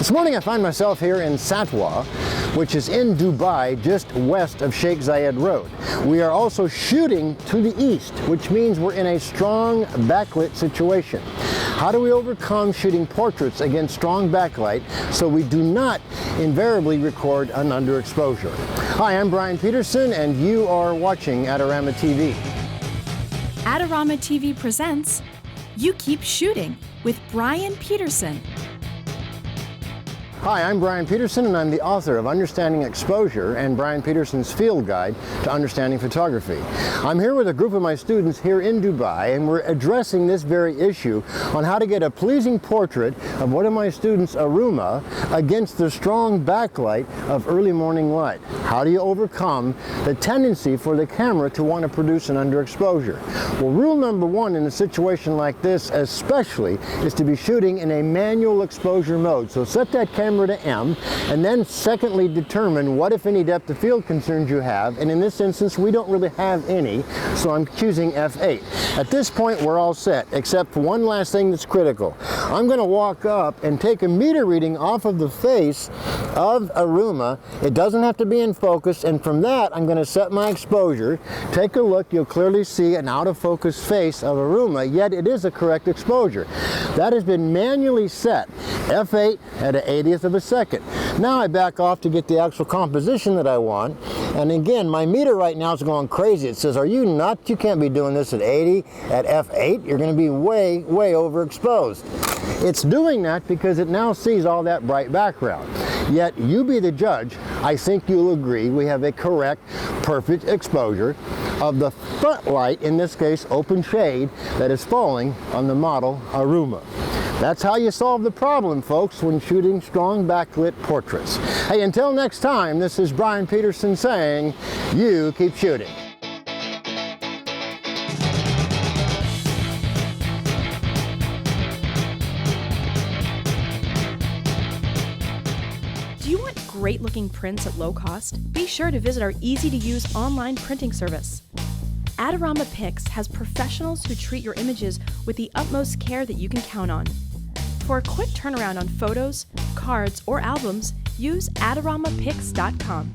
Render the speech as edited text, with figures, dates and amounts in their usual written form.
This morning I find myself here in Satwa, which is in Dubai, just west of Sheikh Zayed Road. We are also shooting to the east, which means we're in a strong backlit situation. How do we overcome shooting portraits against strong backlight so we do not invariably record an underexposure? Hi, I'm Bryan Peterson and you are watching AdoramaTV. AdoramaTV presents You Keep Shooting with Bryan Peterson. Hi, I'm Bryan Peterson and I'm the author of Understanding Exposure and Bryan Peterson's Field Guide to Understanding Photography. I'm here with a group of my students here in Dubai and we're addressing this very issue on how to get a pleasing portrait of one of my students, Adorama, against the strong backlight of early morning light. How do you overcome the tendency for the camera to want to produce an underexposure? Well, rule number one in a situation like this especially is to be shooting in a manual exposure mode. So set that camera to M, and then secondly determine what, if any, depth of field concerns you have, and in this instance we don't really have any, so I'm choosing F8. At this point we're all set, except for one last thing that's critical. I'm going to walk up and take a meter reading off of the face of Adorama. It doesn't have to be in focus, and from that I'm going to set my exposure. Take a look, you'll clearly see an out of focus face of Adorama, yet it is a correct exposure. That has been manually set, F8 at an 80th of a second. Now I back off to get the actual composition that I want, and again my meter right now is going crazy. It says, are you nuts? You can't be doing this at 80 at F8. You're going to be way overexposed. It's doing that because it now sees all that bright background. Yet you be the judge. I think you'll agree we have a correct, perfect exposure of the front light, in this case open shade, that is falling on the model Adorama. That's how you solve the problem, folks, when shooting strong backlit portraits. Hey, until next time, this is Bryan Peterson saying, you keep shooting. Do you want great looking prints at low cost? Be sure to visit our easy-to-use online printing service. Adorama Pix has professionals who treat your images with the utmost care that you can count on. For a quick turnaround on photos, cards, or albums, use AdoramaPix.com.